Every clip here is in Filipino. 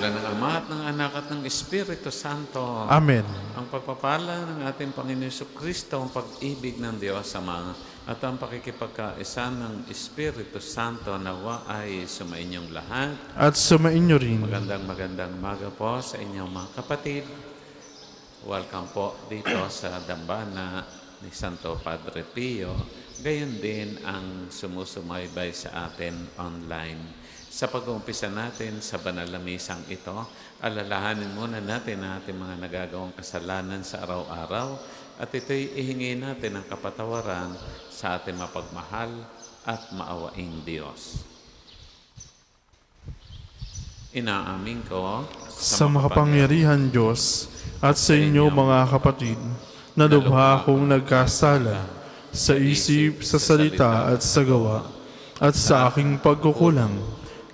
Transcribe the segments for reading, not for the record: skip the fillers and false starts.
ngalan ng Ama at ng Anak at ng Espiritu Santo. Amen. Ang pagpapala ng ating Panginoon Jesucristo, ang pag-ibig ng Diyos Ama, at ang pakikipagkaisa ng Espiritu Santo nawa ay sumainyong lahat. At sumainyo rin. Magandang umaga po sa inyong mga kapatid. Welcome po dito sa dambana ni Santo Padre Pio. Gayon din ang sumusumaybay sa atin online. Sa pag-uumpisa natin sa banal na misang ito, alalahanin muna natin ang ating mga nagagawang kasalanan sa araw-araw at ito'y ihingi natin ang kapatawaran sa ating mapagmahal at maawaing Diyos. Inaamin ko Sa makapangyarihan Diyos at sa inyo mga kapatid, na lubha akong nagkasala sa isip, sa salita at sa gawa, at sa aking pagkukulang.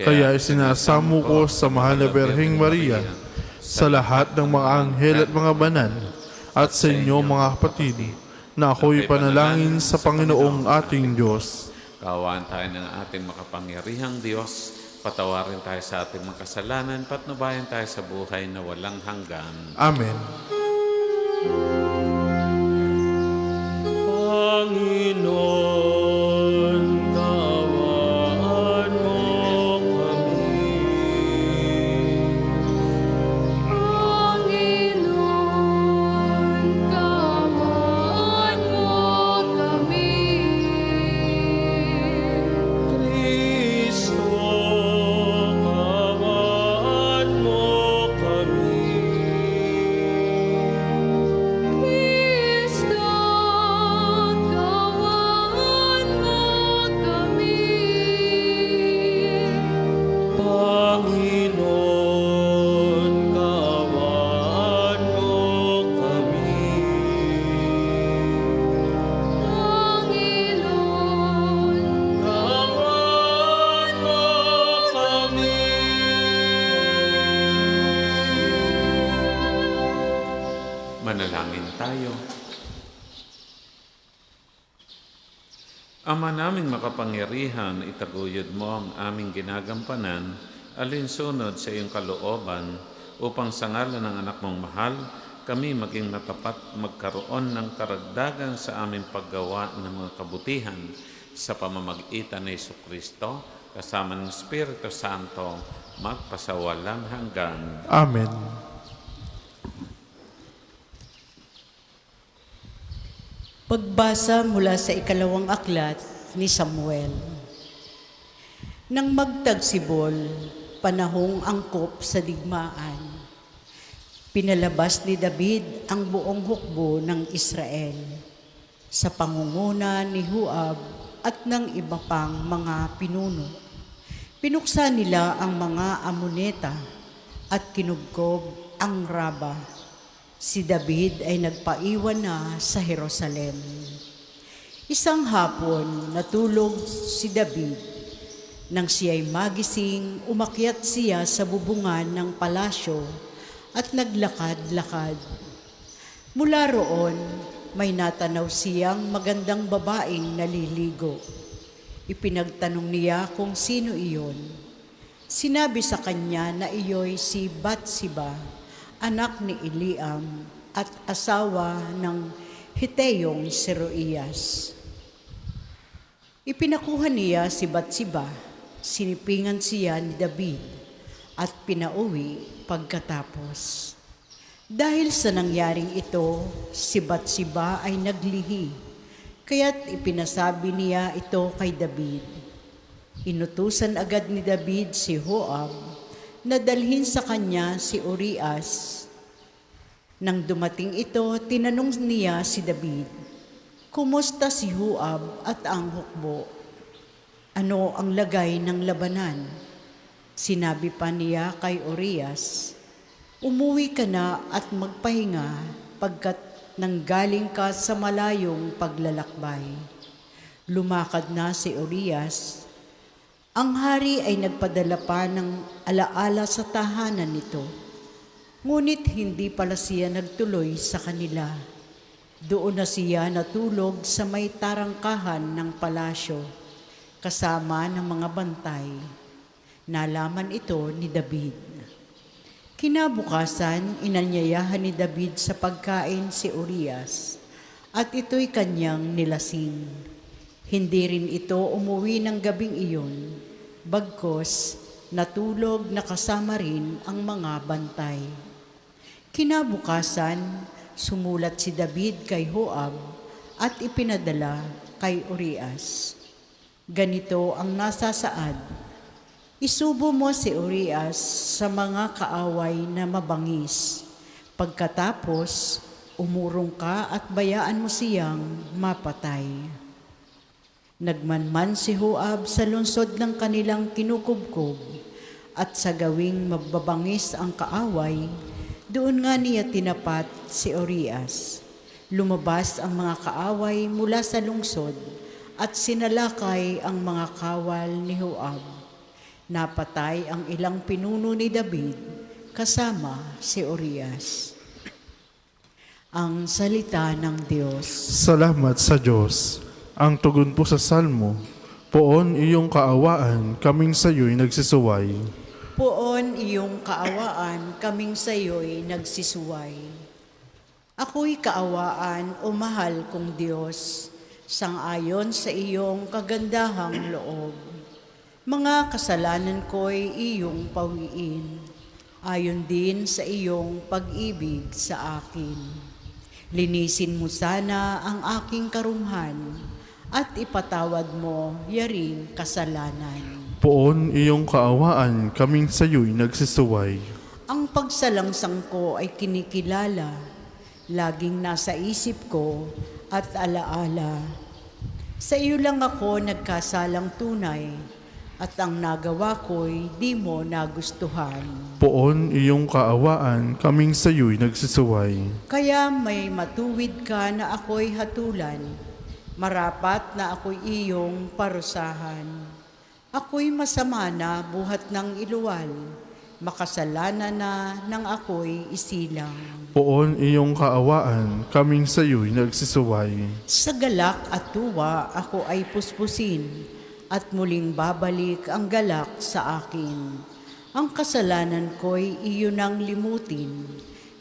Kaya isinasamo ko sa mahal na Berheng Maria, sa lahat ng mga anghel at mga banal, at sa inyo mga kapatid, na ako'y panalangin sa Panginoong ating Diyos. Kaawaan tayo ng ating makapangyarihang Diyos, patawarin tayo sa ating mga kasalanan, patnubayan tayo sa buhay na walang hanggan. Amen. Panginoon, kaawaan mo kami. Panginoon, kaawaan mo kami. Kristo, kaawaan mo kami. Kristo, kaawaan mo kami. Panginoon, kaawaan mo kami. Panginoon, Kaawaan mo kami. Manalangin tayo. Ama naming makapangyarihan, itaguyod mo ang aming ginagampanan, alinsunod sa iyong kalooban, upang sa ngalan ng anak mong mahal, kami maging matapat magkaroon ng karagdagan sa aming paggawa ng mga kabutihan sa pamamagitan ni Jesucristo, kasama ng Espiritu Santo, magpasawalang hanggan. Amen. Pagbasa mula sa ikalawang aklat ni Samuel. Nang magtagsibol, panahong angkop sa digmaan, pinalabas ni David ang buong hukbo ng Israel sa pangunguna ni Huab at ng iba pang mga pinuno. Pinuksan nila ang mga amuneta at kinubkob ang Raba. Si David ay nagpaiwan na sa Jerusalem. Isang hapon, natulog si David. Nang siya'y magising, umakyat siya sa bubungan ng palasyo at naglakad-lakad. Mula roon, may natanaw siyang magandang babaeng naliligo. Ipinagtanong niya kung sino iyon. Sinabi sa kanya na iyo'y si Batsiba, anak ni Eliam at asawa ng Hiteyong si Ruias. Ipinakuha niya si Batsiba, sinipingan siya ni David at pinauwi pagkatapos. Dahil sa nangyaring ito, si Batsiba ay naglihi, kaya't ipinasabi niya ito kay David. Inutusan agad ni David si Joab na dalhin sa kanya si Urias. Nang dumating ito, tinanong niya si David, "Kumusta si Joab at ang hukbo? Ano ang lagay ng labanan?" Sinabi pa niya kay Urias, "Umuwi ka na at magpahinga pagkat nanggaling ka sa malayong paglalakbay." Lumakad na si Urias. Ang hari ay nagpadala pa ng alaala sa tahanan nito. Ngunit hindi pala siya nagtuloy sa kanila. Doon na siya natulog sa may tarangkahan ng palasyo, kasama ng mga bantay. Nalaman ito ni David. Kinabukasan, inanyayahan ni David sa pagkain si Urias, at ito'y kanyang nilasing. Hindi rin ito umuwi ng gabing iyon, bagkos natulog na kasama rin ang mga bantay. Kinabukasan, sumulat si David kay Joab at ipinadala kay Urias. Ganito ang nasasaad: isubo mo si Urias sa mga kaaway na mabangis. Pagkatapos, umurong ka at bayaan mo siyang mapatay. Nagmanman si Joab sa lungsod ng kanilang kinukubkob, at sa gawing magbabangis ang kaaway, doon nga niya tinapat si Urias. Lumabas ang mga kaaway mula sa lungsod at sinalakay ang mga kawal ni Joab. Napatay ang ilang pinuno ni David kasama si Urias. Ang salita ng Diyos. Salamat sa Diyos. Ang tugon po sa salmo, poon iyong kaawaan, kaming sayo'y nagsisuway. Poon iyong kaawaan, kaming sayo'y nagsisuway. Ako'y kaawaan o mahal kong Diyos, sangayon sa iyong kagandahang loob. Mga kasalanan ko'y iyong pawiin, ayon din sa iyong pag-ibig sa akin. Linisin mo sana ang aking karumhan, at ipatawad mo yaring kasalanan. Poon iyong kaawaan, kaming sayo'y nagsisuway. Ang pagsalangsang ko ay kinikilala, laging nasa isip ko at alaala. Sa iyo lang ako nagkasalang tunay, at ang nagawa ko'y di mo nagustuhan. Poon iyong kaawaan, kaming sayo'y nagsisuway. Kaya may matuwid ka na ako'y hatulan, marapat na ako'y iyong parusahan. Ako'y masama na buhat ng iluwal, makasalanan na nang ako'y isilang. Poon iyong kaawaan, kaming sayo'y nagsisuway. Sa galak at tuwa ako ay puspusin, at muling babalik ang galak sa akin. Ang kasalanan ko'y iyo nang limutin,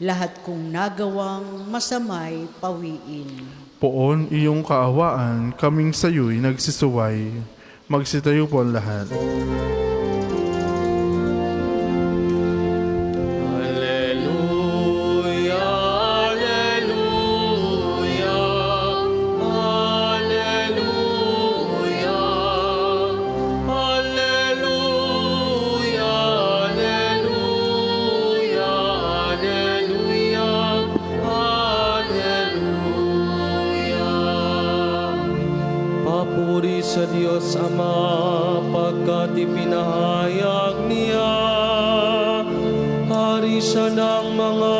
lahat kong nagawang masamay pawiin. Poon iyong kaawaan, kaming sayo'y nagsisuway. Magsitayo po ang lahat. Alleluia, alleluia, alleluia, alleluia, alleluia, alleluia, alleluia. Papuri sa Diyos Ama, pagkat ipinahayag niya, hari siya ng mga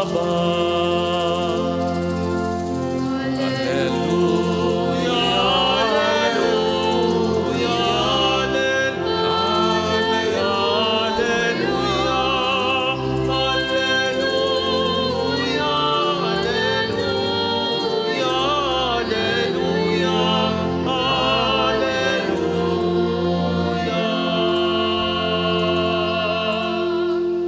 abad. Alleluia, alleluia, alleluia, alleluia, alleluia, alleluia, alleluia.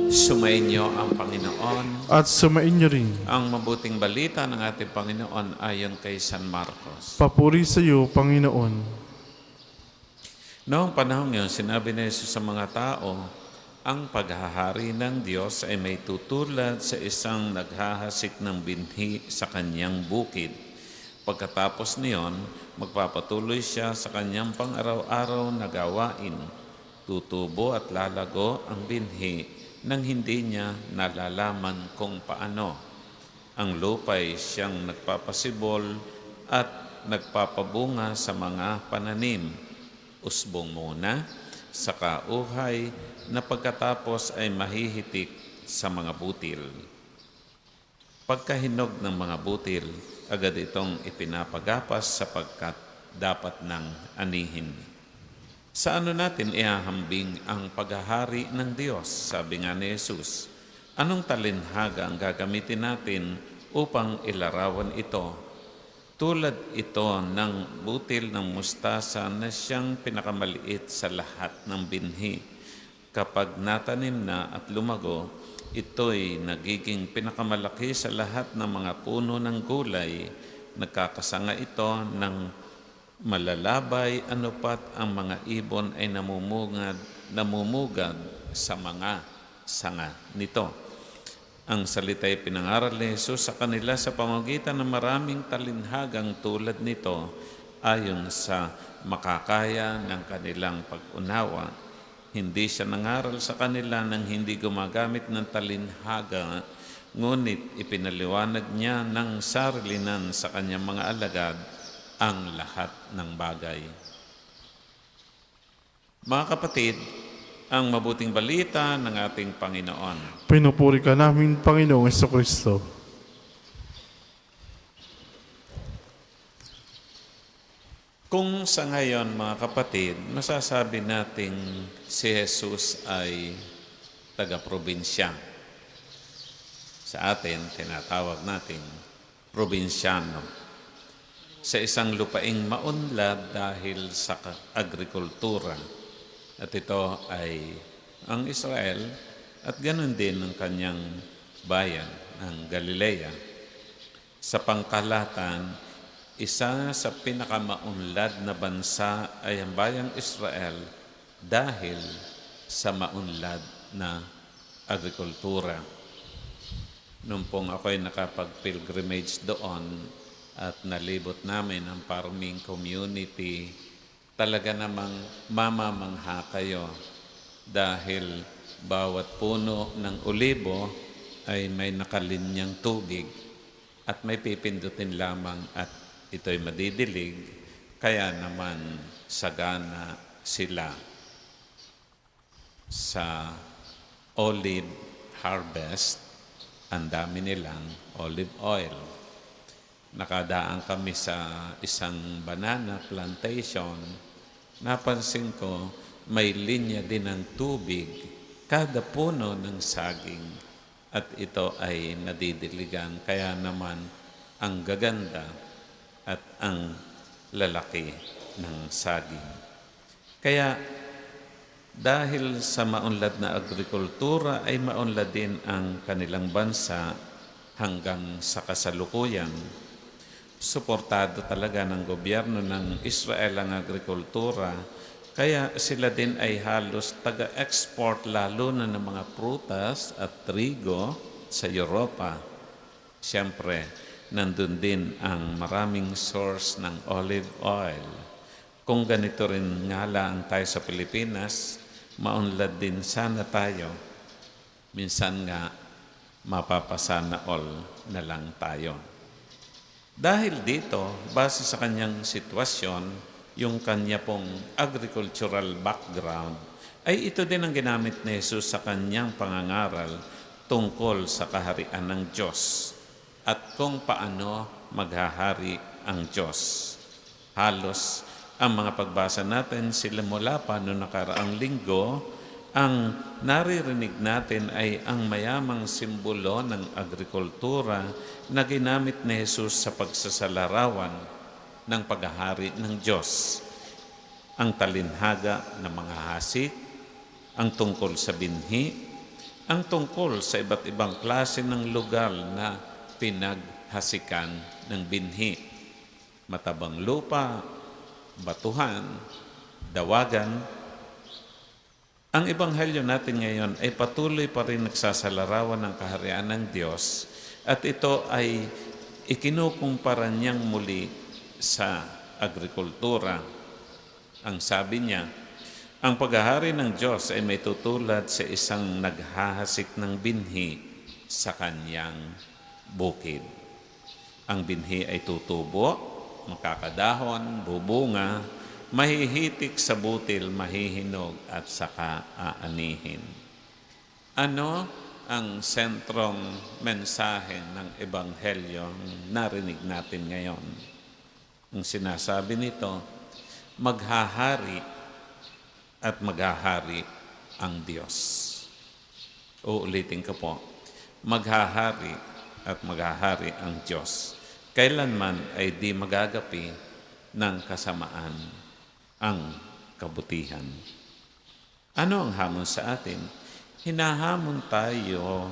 Sumainyo ang Panginoon. At sumainyo rin. Ang mabuting balita ng ating Panginoon ayon kay San Marcos. Papuri sa iyo, Panginoon. Noong panahon yun, sinabi ni Jesus sa mga tao, ang paghahari ng Diyos ay may tutulad sa isang naghahasik ng binhi sa kanyang bukid. Pagkatapos niyon, magpapatuloy siya sa kanyang pang-araw-araw na gawain. Tutubo at lalago ang binhi nang hindi niya nalalaman kung paano. Ang lupa'y siyang nagpapasibol at nagpapabunga sa mga pananim. Usbong muna, saka uhay, na pagkatapos ay mahihitik sa mga butil. Pagkahinog ng mga butil, agad itong ipinapagapas sapagkat dapat nang anihin. Sa ano natin ihahambing ang paghahari ng Diyos? Sabi nga ni Jesus, anong talinhaga ang gagamitin natin upang ilarawan ito? Tulad ito ng butil ng mustasa na siyang pinakamaliit sa lahat ng binhi. kapag natanim na at lumago, ito'y nagiging pinakamalaki sa lahat ng mga puno ng gulay. Nagkakasanga ito ng malalabay, anupat ang mga ibon ay namumugad sa mga sanga nito. Ang salita'y pinangaral ni Jesus sa kanila sa pamamagitan ng maraming talinhagang tulad nito ayon sa makakaya ng kanilang pag-unawa. Hindi siya nangaral sa kanila nang hindi gumagamit ng talinhaga, ngunit ipinaliwanag niya ng sarilinan sa kanyang mga alagad ang lahat ng bagay. Mga kapatid, ang mabuting balita ng ating Panginoon. Pinupuri ka namin, Panginoong Jesucristo. Kung sa ngayon, mga kapatid, masasabi nating si Jesus ay taga-probinsya. Sa atin, tinatawag nating probinsyano. Sa isang lupaing maunlad dahil sa agrikultura. At ito ay ang Israel at ganoon din ang kanyang bayan, ang Galilea. Sa pangkalahatan, isa sa pinakamaunlad na bansa ay ang bayang Israel dahil sa maunlad na agrikultura. Noong pong ako'y nakapag-pilgrimage doon at nalibot namin ang farming community, talaga namang mamamangha kayo dahil bawat puno ng olibo ay may nakalinyang tubig at may pipindutin lamang at ito'y madidilig, kaya naman sagana sila sa olive harvest. Ang dami nilang olive oil. Nakadaan kami sa isang banana plantation. Napansin ko, may linya din ng tubig kada puno ng saging at ito ay nadidiligan. Kaya naman ang gaganda at ang lalaki ng saging. Kaya dahil sa maunlad na agrikultura ay maunlad din ang kanilang bansa hanggang sa kasalukuyan. Suportado talaga ng gobyerno ng Israel ang agrikultura, kaya sila din ay halos taga-export lalo na ng mga prutas at trigo sa Europa. Siyempre, nandun din ang maraming source ng olive oil. Kung ganito rin nga lang tayo sa Pilipinas, maunlad din sana tayo. Minsan nga, mapapasana all na lang tayo. Dahil dito, base sa kanyang sitwasyon, yung kanya pong agricultural background, ay ito din ang ginamit ni Jesus sa kanyang pangangaral tungkol sa kaharian ng Diyos at kung paano maghahari ang Diyos. Halos ang mga pagbasa natin sila mula pa noong nakaraang linggo, ang naririnig natin ay ang mayamang simbolo ng agrikultura na ginamit ni Jesus sa pagsasalarawan ng paghahari ng Diyos. Ang talinhaga ng mga hasik, ang tungkol sa binhi, ang tungkol sa iba't ibang klase ng lugar na pinaghasikan ng binhi. Matabang lupa, batuhan, dawagan. Ang ebanghelyo natin ngayon ay patuloy pa rin nagsasalarawan ng kaharian ng Diyos at ito ay ikinukumpara niyang muli sa agrikultura. Ang sabi niya, ang paghahari ng Diyos ay may tutulad sa isang naghahasik ng binhi sa kanyang bukid. Ang binhi ay tutubo, makakadahon, bubunga, mahihitik sa butil, mahihinog at saka aanihin. Ano ang sentrong mensahe ng Ebanghelyo narinig natin ngayon? Ang sinasabi nito, maghahari at maghahari ang Diyos. Uulitin ko po, maghahari at maghahari ang Diyos. Kailanman ay di magagapi ng kasamaan ang kabutihan. Ano ang hamon sa atin? Hinahamon tayo.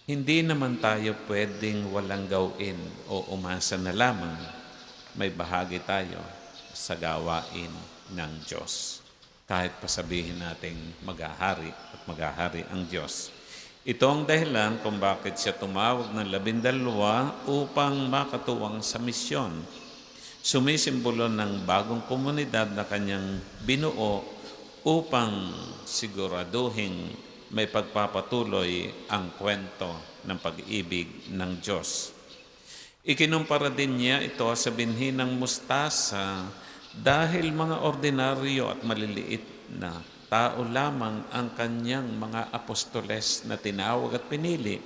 Hindi naman tayo pwedeng walang gawin o umasa na lamang. May bahagi tayo sa gawain ng Diyos. Kahit pasabihin nating maghahari at maghahari ang Diyos. Ito ang dahilan kung bakit siya tumawag ng 12 upang makatuwang sa misyon. Sumisimbolo ng bagong komunidad na kanyang binuo upang siguraduhin may pagpapatuloy ang kwento ng pag-ibig ng Diyos. Ikinumpara din niya ito sa binhi ng mustasa dahil mga ordinaryo at maliliit na tao lamang ang kanyang mga apostoles na tinawag at pinili.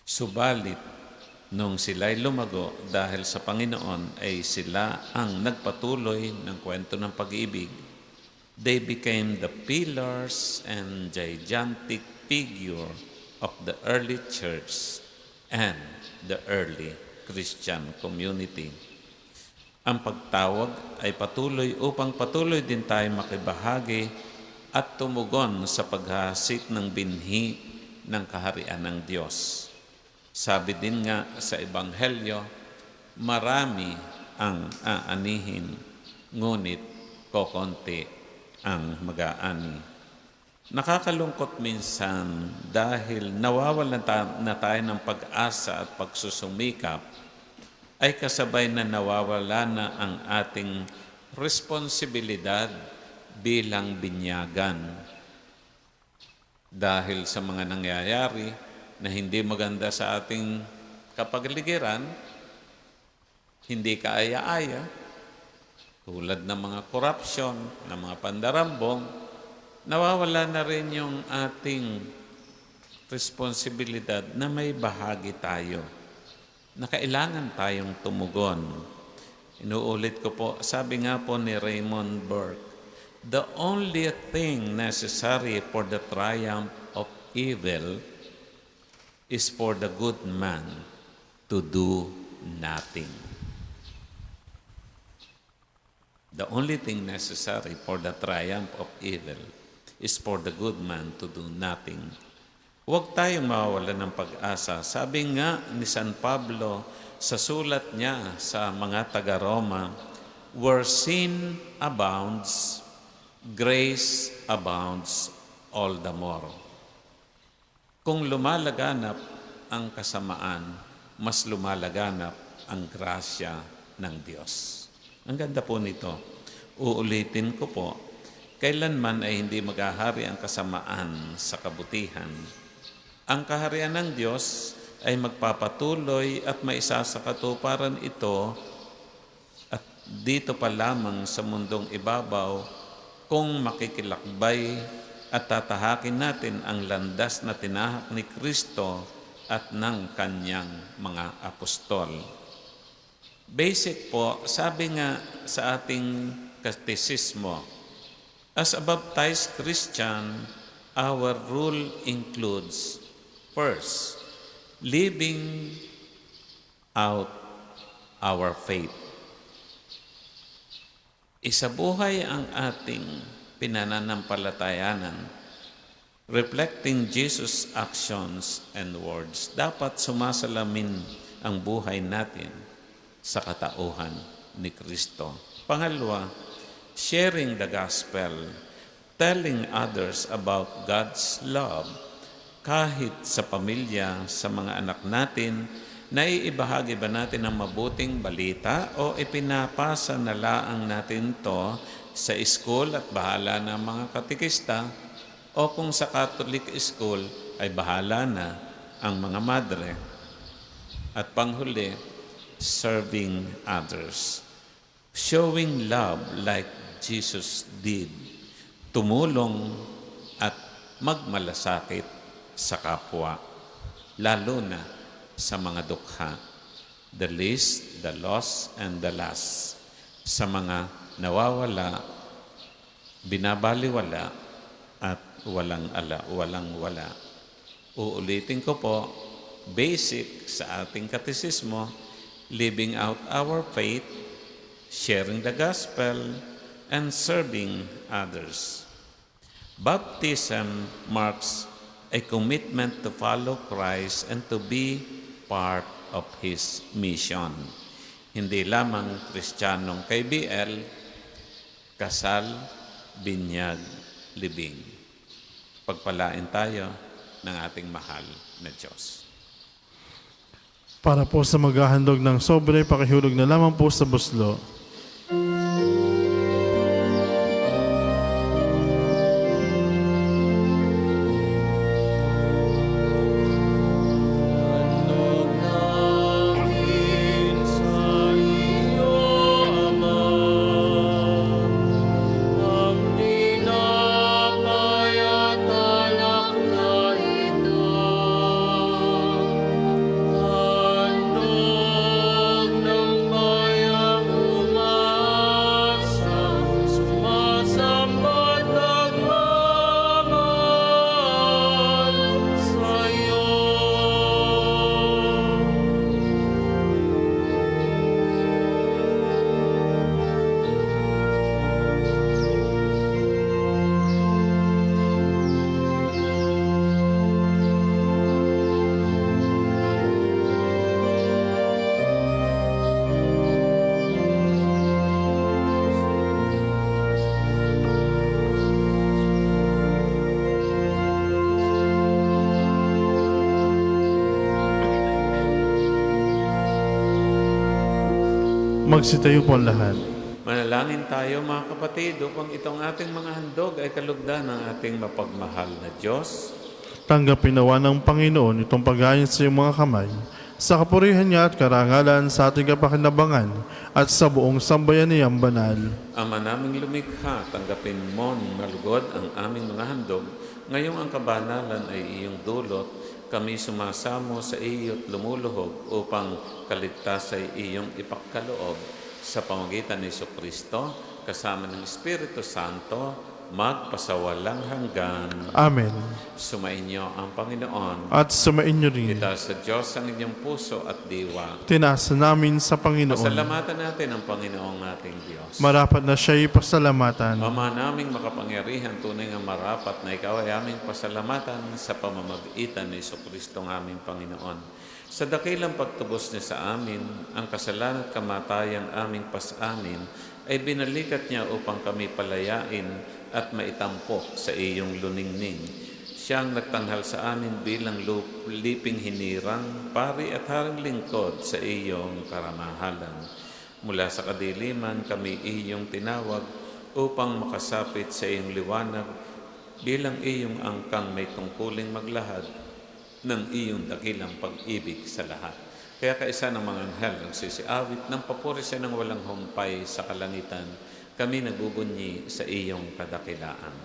Subalit, nung sila'y lumago dahil sa Panginoon ay sila ang nagpatuloy ng kwento ng pag-ibig. They became the pillars and gigantic figure of the early church and the early Christian community. Ang pagtawag ay patuloy upang patuloy din tayo makibahagi at tumugon sa paghasik ng binhi ng kaharian ng Diyos. Sabi din nga sa Ebanghelyo, marami ang aanihin, ngunit kokonti ang mag-aani. Nakakalungkot minsan dahil nawawalan na tayo ng pag-asa at pagsusumikap, ay kasabay na nawawala na ang ating responsibilidad bilang binyagan. Dahil sa mga nangyayari na hindi maganda sa ating kapaligiran, hindi kaaya-aya, tulad ng mga korupsyon, ng mga pandarambong, nawawala na rin yung ating responsibilidad na may bahagi tayo, na kailangan tayong tumugon. Inuulit ko po, sabi nga po ni Raymond Burke, the only thing necessary for the triumph of evil is for the good man to do nothing. The only thing necessary for the triumph of evil is for the good man to do nothing. Huwag tayong mawawalan ng pag-asa. Sabi nga ni San Pablo sa sulat niya sa mga taga-Roma, where sin abounds, grace abounds all the more. Kung lumalaganap ang kasamaan, mas lumalaganap ang grasya ng Diyos. Ang ganda po nito. Uulitin ko po, kailanman ay hindi maghahari ang kasamaan sa kabutihan. Ang kaharian ng Diyos ay magpapatuloy at maisasakatuparan ito at dito pa lamang sa mundong ibabaw kung makikilakbay at tatahakin natin ang landas na tinahak ni Kristo at ng kanyang mga apostol. Basic po, sabi nga sa ating katesismo, as a baptized Christian, our rule includes, first, living out our faith. Isabuhay ang ating pinananampalatayanan, reflecting Jesus' actions and words. Dapat sumasalamin ang buhay natin sa katauhan ni Kristo. Pangalawa, sharing the gospel, telling others about God's love, kahit sa pamilya, sa mga anak natin, naiibahagi ba natin ang mabuting balita o ipinapasa na laang natin to sa school at bahala na mga katikista, o kung sa Catholic school ay bahala na ang mga madre. At panghuli, serving others. Showing love like Jesus did. Tumulong at magmalasakit sa kapwa, lalo na sa mga dukha. The least, the lost, and the last. Sa mga nawawala, binabaliwala, at walang wala. Uulitin ko po, basic sa ating katesismo, living out our faith, sharing the gospel, and serving others. Baptism marks a commitment to follow Christ and to be part of His mission. Hindi lamang Kristiyanong kay BL, kasal, binyag, libing. Pagpalain tayo ng ating mahal na Diyos. Para po sa maghahandog ng sobre, pakihulog na lamang po sa buslo. Handog namin sa iyo, Ama, ang tinapay at alak na ito. Handog ng bayang umasa, sumasamba't nagmamahal sa iyo. Magsitayo po ang lahat. Manalangin tayo mga kapatid upang itong ating mga handog ay kalugdan ng ating mapagmahal na Diyos. Tanggapin nawa ng Panginoon itong paghain sa iyong mga kamay, sa kapurihan niya at karangalan sa ating kapakinabangan at sa buong sambayan niyang banal. Ama naming lumikha, tanggapin mo ng malugod ang aming mga handog. Ngayong ang kabanalan ay iyong dulot, kami sumasamo sa iyo at lumuluhog upang kaligtas ay iyong ipagkaloob sa pamagitan ni Jesucristo, kasama ng Espiritu Santo, magpasawalang hanggan. Amen. Sumainyo ang Panginoon. At sumainyo rin. Itaas sa Diyos ang inyong puso at diwa. Tinaasa namin sa Panginoon. Pasalamatan natin ang Panginoong ating Diyos. Marapat na siya'y pasalamatan. Ama naming makapangyarihan, tunay nga marapat na ikaw ay aming pasalamatan sa pamamagitan ni Jesucristo ng aming Panginoon. Sa dakilang pagtubos niya sa amin, ang kasalanan at kamatayang aming pasanin ay binalikat niya upang kami palayain at maitampok sa iyong luningning. Siyang nagtanghal sa amin bilang liping hinirang, pari at haring lingkod sa iyong karamahalan. Mula sa kadiliman kami iyong tinawag upang makasapit sa iyong liwanag bilang iyong angkang may tungkuling maglahad ng iyong dakilang pag-ibig sa lahat. Kaya kaisa ng mga anghel ang sisiawit ng papuri siya ng walang humpay sa kalangitan, kami nagbubunyi sa iyong kadakilaan.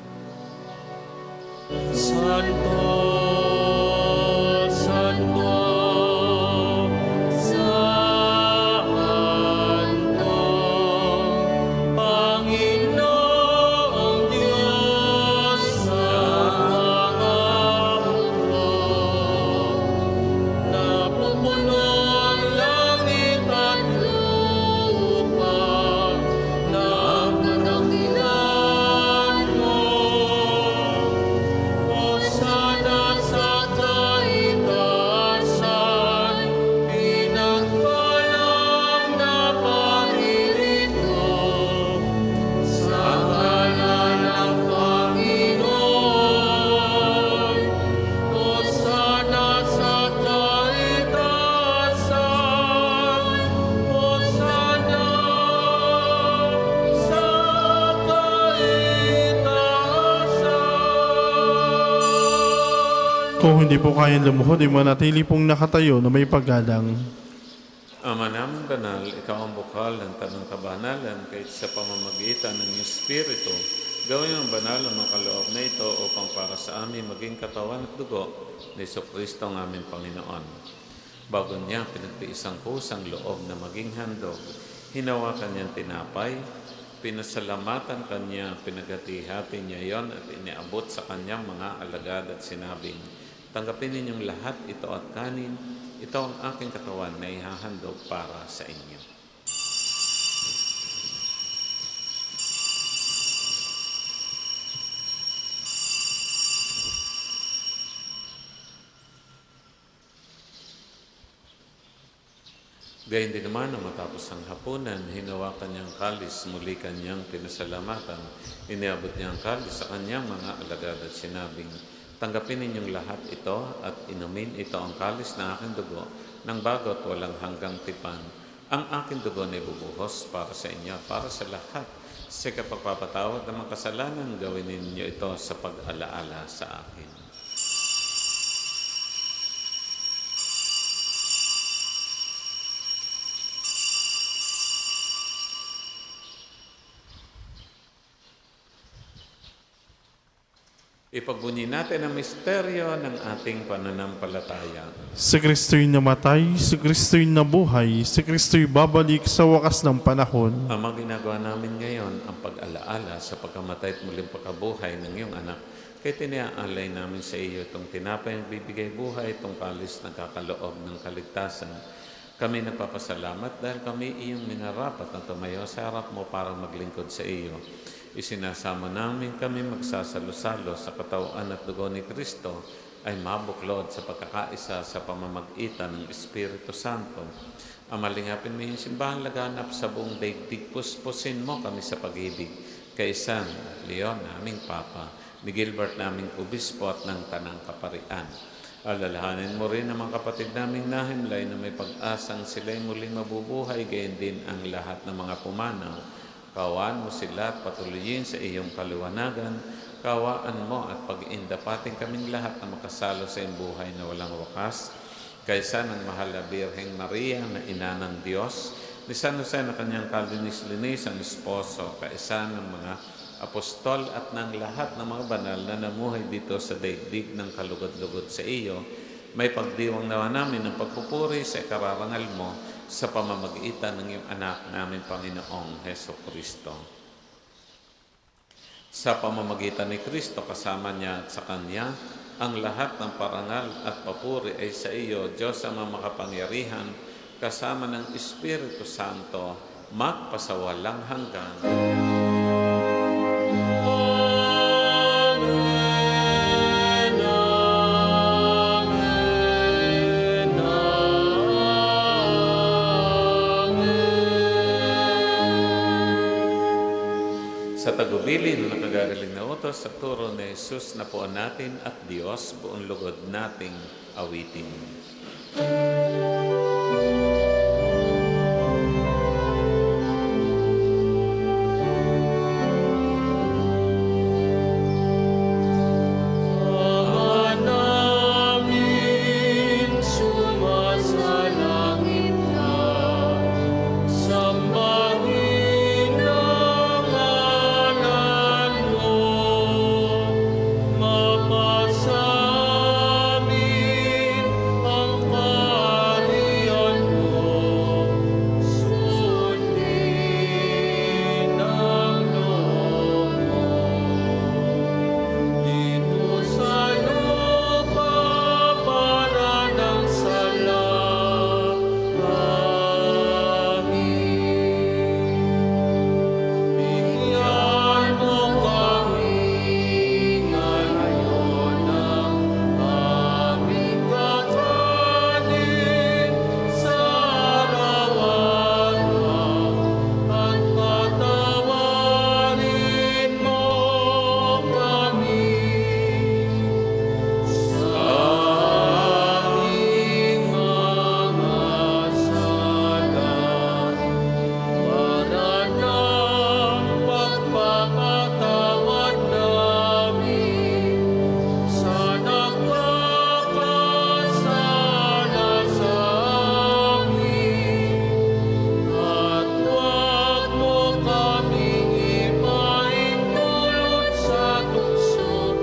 Santo, Santo, Santo, Panginoong Diyos ng mga hukbo, napupuno ang langit at lupa ng karangilan mo. Hosana sa kaitaasan, pinagpalang na paririto, sa ngalan ng Panginoon. Hosana sa kaitaasan, Hosana sa kaitaasan. Kung hindi po kayang lumuhod, ay manatili pong nakatayo na may paggalang. Ama naming banal, ikaw ang bukal ng tanang kabanalan kahit sa pamamagitan ng iyong Espiritu. Gawin ang banal ang mga kaloob na ito upang para sa amin maging katawan at dugo ni Jesucristo ang aming Panginoon. Bago niya pinagtiisang kusang loob na maging handog, hinawakan niyang tinapay, pinasalamatan kanya, pinagati-hati niya yon at iniabot sa kanyang mga alagad at sinabing, tanggapin ninyong lahat ito at kanin, ito ang aking katawan na ihahandog para sa inyo. Gayun din naman na matapos ang hapunan, hinawakan niya ang kalis, muli kanyang pinasalamatan. Iniabot niya ang kalis sa kanyang mga alagad at sinabing, tanggapin ninyong lahat ito at inumin ito ang kalis na aking dugo ng bago at walang hanggang tipan. Ang aking dugo na ibubuhos para sa inyo, para sa lahat. Sa kapagpapatawad ng mga kasalanan, gawin ninyo ito sa pag-alaala sa akin. Ipagbunyi natin ang misteryo ng ating pananampalataya. Si Kristo'y namatay, si Kristo'y nabuhay, si Kristo'y babalik sa wakas ng panahon. Ang mga ginagawa namin ngayon, ang pag-alaala sa pagkamatay at muling pagkabuhay ng iyong anak, kaya tiniaalay namin sa iyo itong tinapay ang bibigay buhay, itong kalis na kakaloob ng kaligtasan. Kami nagpapasalamat dahil kami iyong minarapat na tumayo sa harap mo para maglingkod sa iyo. Isinasamo namin kami magsasalo-salo sa katawan at dugo ni Kristo ay mabuklod sa pagkakaisa sa pamamagitan ng Espiritu Santo. Amalingapin mo yung simbahan laganap sa buong daigdig. Puspusin mo kami sa pag-ibig. Kay San Leon, naming Papa, ni Gilbert, naming Obispo at ng Tanang Kaparian. Alalahanin mo rin ang mga kapatid naming nahimlay na may pag-asang sila'y muling mabubuhay, gayon din ang lahat ng mga pumanaw. Kawaan mo sila at patuloyin sa iyong kaliwanagan. Kawaan mo at pag-indapating kaming lahat na makasalo sa iyong buhay na walang wakas. Kaysa ng mahal na Birheng Maria na ina ng Diyos, ni San Jose na kanyang kalinis-linis ang esposo, kaysa ng mga apostol at ng lahat ng mga banal na namuhay dito sa daigdig ng kalugod-lugod sa iyo, may pagdiwang nawa namin ng pagpupuri sa ikararangal mo sa pamamagitan ng iyong anak namin Panginoong Heso Kristo. Sa pamamagitan ni Kristo, kasama niya at sa Kanya, ang lahat ng parangal at papuri ay sa iyo, Diyos ang makapangyarihan, kasama ng Espiritu Santo, magpasawalang hanggan. Sa tagubilin ng nakagagaling na utos sa turo ni Jesus na puon natin at Diyos, buong lugod nating awitin. Ama namin sumasalangit ka, sambahin ang ngalan mo, mapasa amin ang kaharian mo, sundin ang loob mo. Dito sa lupa para ng amin. Bigyan mo kami ngayon ng aming kakanin sa araw-araw at patawarin mo kami sa aming mga sala, para ng pagpapatawad namin sa nagkakasala sa amin. At huwag mo kaming ipaintulot sa tukso,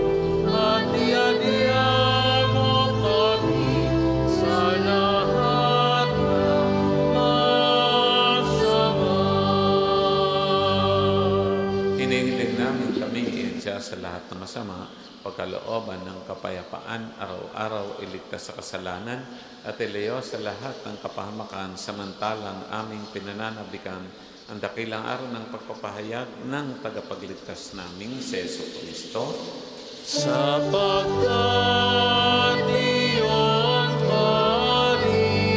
at iadihan mo kami sa lahat ng masama. Hinihiling namin kami iadya sa lahat ng masama, pagkalooban ng kapayapaan, araw-araw iligtas sa kasalanan, at ilayo sa lahat ng kapahamakan, samantalang aming pinananabikan ang dakilang araw ng pagpapahayag ng tagapagligtas naming si Jesu Kristo. Sapagkat iyong kaharian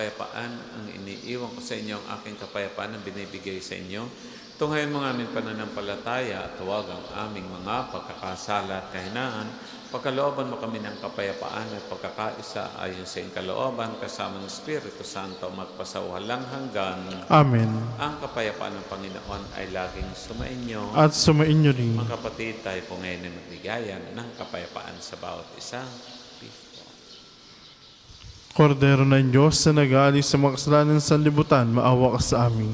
kapayapaan ang iniiwan ko sa inyo, ang aking kapayapaan ang binibigay sa inyo. Tunghayin mo ang aming pananampalataya at huwag ang aming mga pagkakasala at kahinaan. Pagkalooban mo kami ng kapayapaan at pagkakaisa ayon sa iyong kalooban kasama ng Espiritu Santo magpasawalang hanggan. Amen. Ang kapayapaan ng Panginoon ay laging sumainyo. At sumainyo rin. Mga kapatid, tayo po ngayon ay magbigayan ng kapayapaan sa bawat isa. Kordero ng Diyos na nag-aalis sa mga kasalanan sa libutan, maawa ka sa amin.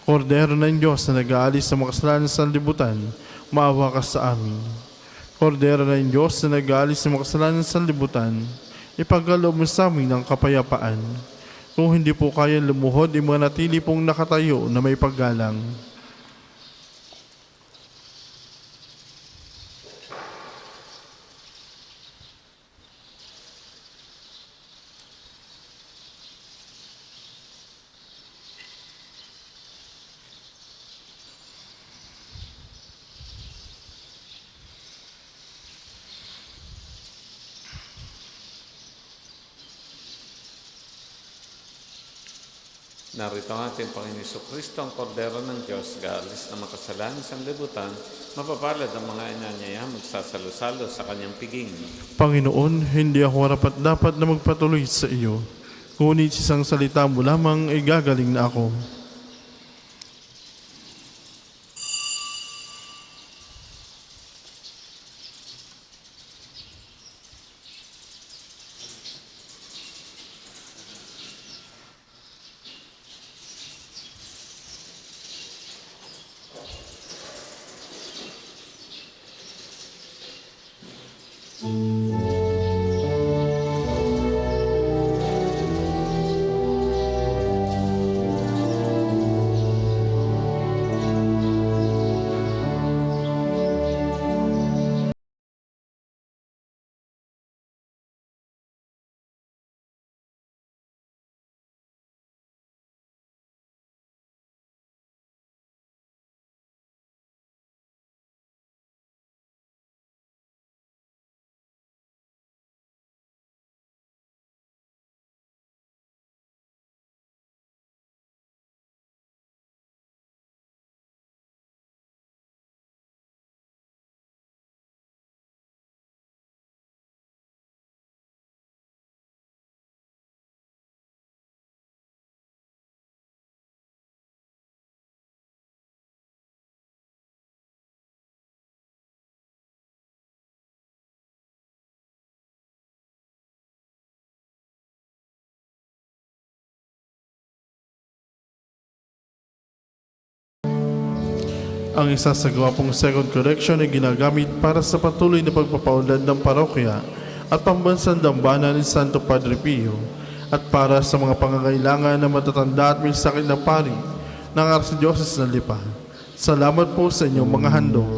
Kordero ng Diyos na nag-aalis sa mga kasalanan sa libutan, maawa ka sa amin. Kordero ng Diyos na nag-aalis sa mga kasalanan sa libutan, ipagkaloob mo sa amin ang kapayapaan. Kung hindi po kaya lumuhod, imanatili pong nakatayo na may paggalang. Narito ang ating Panginoon Jesucristo, ang Kordero ng Diyos, gaalis na makasalanan sa libutan, mapapalad ang mga inanyaya, magsasalo-salo sa kanyang piging. Panginoon, hindi ako dapat na magpatuloy sa iyo. Ngunit isang salita mo lamang ay gagaling na ako. Ang isasagawa pong second correction ay ginagamit para sa patuloy na pagpapaunlad ng parokya at pambansang dambana ni Santo Padre Pio at para sa mga pangangailangan ng matatanda at may sakit na pari ng Archdiocese ng Lipa. Salamat po sa inyong mga handog.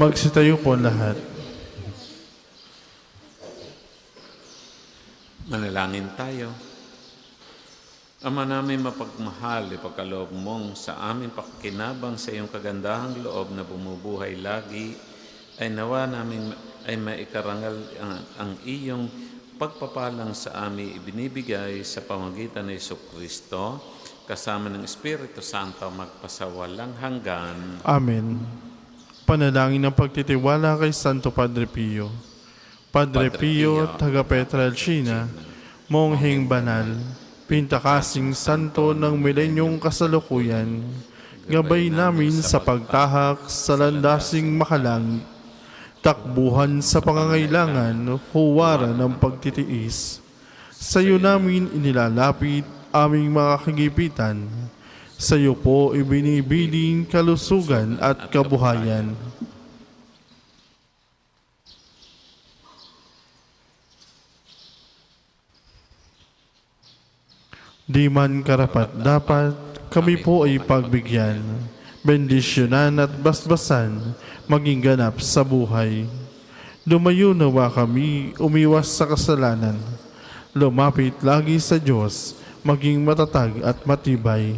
Magsitayo po lahat. Manalangin tayo. Ama namin mapagmahal, ipagkaloob mong sa aming pakikinabang sa iyong kagandahang loob na bumubuhay lagi, ay nawa namin ay maikarangal ang iyong pagpapalang sa amin ibinibigay sa pamagitan ng Jesucristo, kasama ng Espiritu Santo magpasawalang hanggan. Amen. Panalangin ng pagtitiwala kay Santo Padre Pio. Padre Pio, taga Petralcina, mongheng banal, pintakasing santo ng milenyong kasalukuyan, gabay namin sa pagtahak sa landasing makalangit, takbuhan sa pangangailangan, huwaran ng pagtitiis. Sa iyo namin inilalapit aming mga kagipitan, sa iyo po ibinibiling kalusugan at kabuhayan. Di man karapat-dapat, kami po ay pagbigyan, bendisyonan at basbasan, maging ganap sa buhay. Lumayo nawa kami, umiwas sa kasalanan, lumapit lagi sa Diyos, maging matatag at matibay.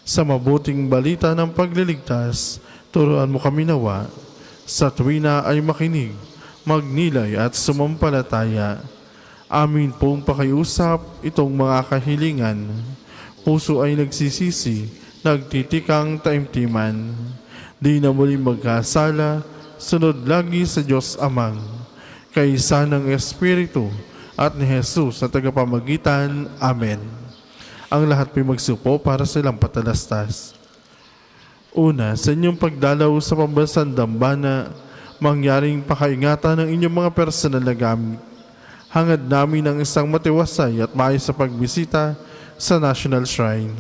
Sa mabuting balita ng pagliligtas, turuan mo kami nawa, sa tuwina ay makinig, magnilay at sumampalataya. Amin pong pakiusap itong mga kahilingan. Puso ay nagsisisi, nagtitikang taimtiman. Di na muling magkasala, sunod lagi sa Diyos Amang, kaisa ng Espiritu at ni Jesus sa tagapamagitan. Amen. Ang lahat may magsupo para silang patalastas. Una, sa inyong pagdalaw sa pambansang dambana, mangyaring pakaingatan ng inyong mga personal na gamit. Hangad namin ang isang matiwasay at maayos sa pagbisita sa National Shrine.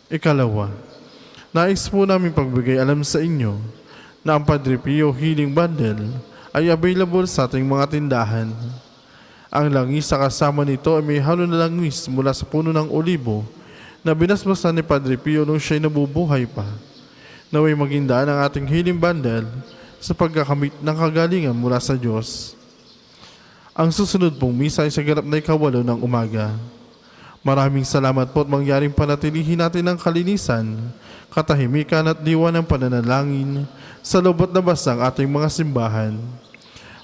Ikalawa, nais po namin pagbigay alam sa inyo na ang Padre Pio Healing Bundle ay available sa ating mga tindahan. Ang langis sa kasama nito ay may halo na langis mula sa puno ng olibo na binasbasan ni Padre Pio nung siya'y nabubuhay pa. Naway maging daan ang ating Healing Bundle sa pagkakamit ng kagalingan mula sa Diyos. Ang susunod pong misa ay sa ganap na 8:00 ng umaga. Maraming salamat po at mangyaring panatilihin natin ang kalinisan, katahimikan at diwa ng pananalangin sa loob at labas ng ating mga simbahan.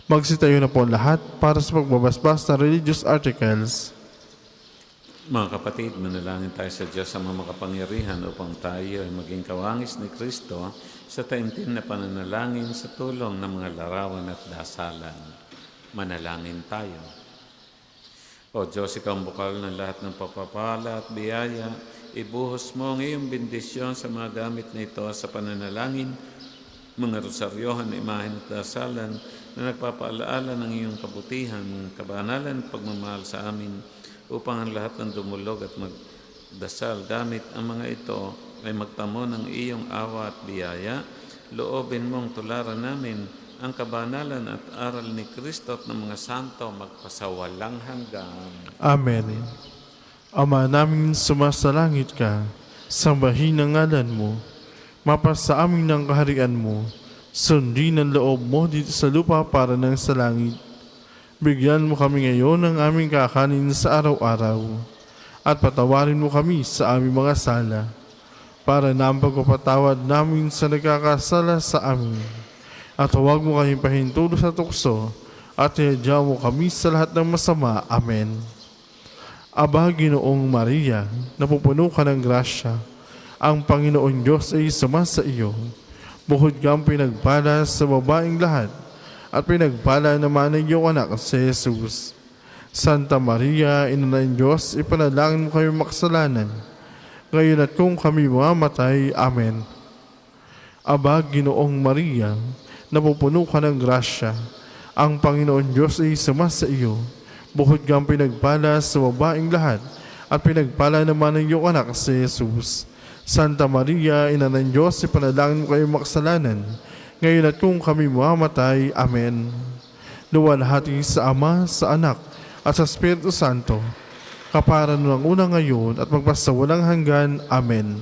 Magsitayo na po lahat para sa pagbabasbas ng religious articles. Mga kapatid, manalangin tayo sa Diyos sa mga makapangyarihan upang tayo ay maging kawangis ni Kristo sa taimtim na pananalangin sa tulong ng mga larawan at dasalan. Manalangin tayo. O Diyos, ikaw ang bukal ng lahat ng papapala at biyaya, ibuhos mo ang iyong bendisyon sa mga gamit na ito sa pananalangin, mga rosaryohan, imahen at dasalan na nagpapaalaala ng iyong kabutihan, kabanalan at pagmamahal sa amin, upang ang lahat ng dumulog at magdasal gamit ang mga ito ay magtamo ng iyong awa at biyaya. Loobin mong tularan namin ang kabanalan at aral ni Kristo at ng mga santo magpasawalang hanggan. Amen. Ama namin sumasalangit ka, sambahin ang ngalan mo, mapasa amin ng kaharian mo, sundin ang loob mo dito sa lupa para ng sa langit. Bigyan mo kami ngayon ng aming kakanin sa araw-araw, at patawarin mo kami sa aming mga sala, para na ang pagpapatawad namin sa nagkakasala sa amin. At huwag mo kaming pahintulo sa tukso, at ihadya mo kami sa lahat ng masama. Amen. Aba, Ginoong Maria, napupuno ka ng grasya, ang Panginoon Diyos ay sumasa iyo. Bukod kang pinagpala sa babaeng lahat, at pinagpala naman ang iyong anak si Jesus. Santa Maria, Ina ng Diyos, ipanalangin mo kami makasalanan, ngayon at kung kami mamatay. Amen. Aba, Ginoong Maria, napupuno ka ng grasya, ang Panginoon Diyos ay sumasa iyo. Bukod kang pinagpala sa babaeng lahat, at pinagpala naman ng iyong anak si Jesus. Santa Maria, Ina ng Diyos, ipanalangin mo kayo makasalanan, ngayon at kung kami mamatay. Amen. Luwalhati sa Ama, sa Anak, at sa Espiritu Santo, kapara ng una ngayon at magpasawalang hanggan. Amen.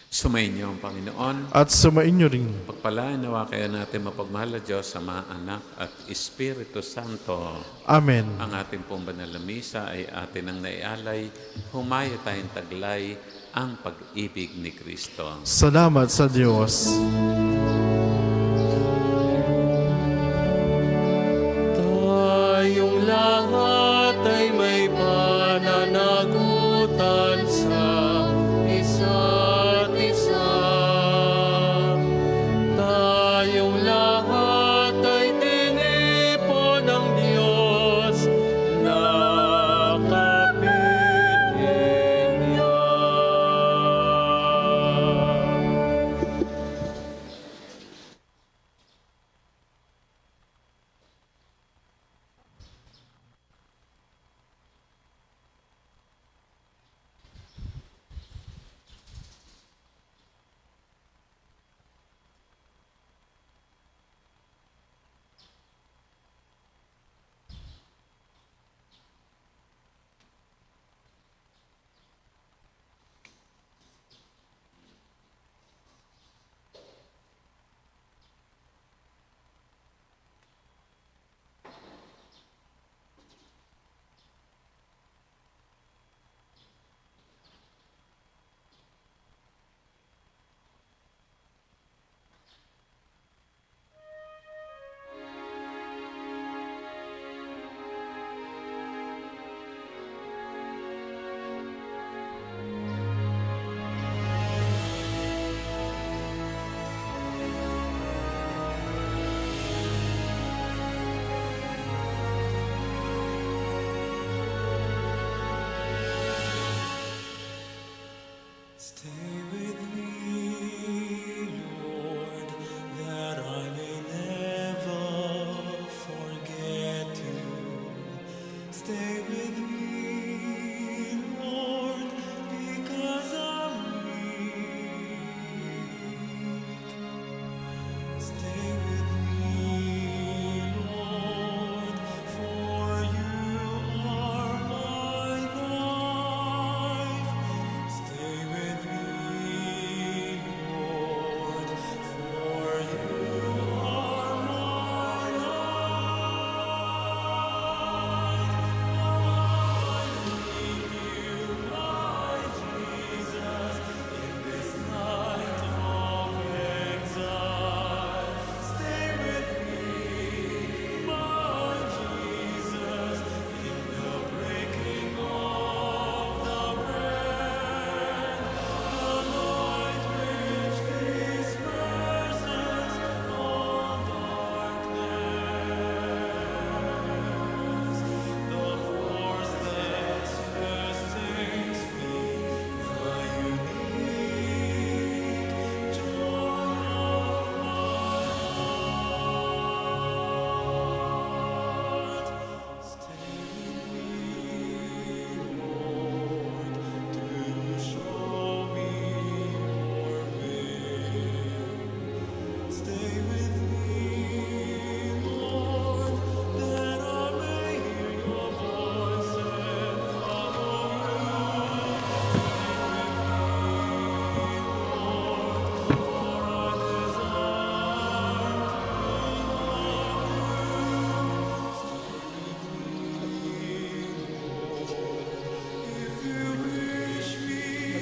Sumainyo ang Panginoon. At sumainyo rin. Pagpalaan nawa kaya natin mapagmahal na Diyos sa Ama, Anak at Espiritu Santo. Amen. Ang ating pong banal na misa ay atin ang naialay, humayo tayong taglay ang pag-ibig ni Kristo. Salamat sa Diyos. Tayong lahat ay may pananagutan sa isa't isa. Tayong lahat ay tinipon ng Diyos na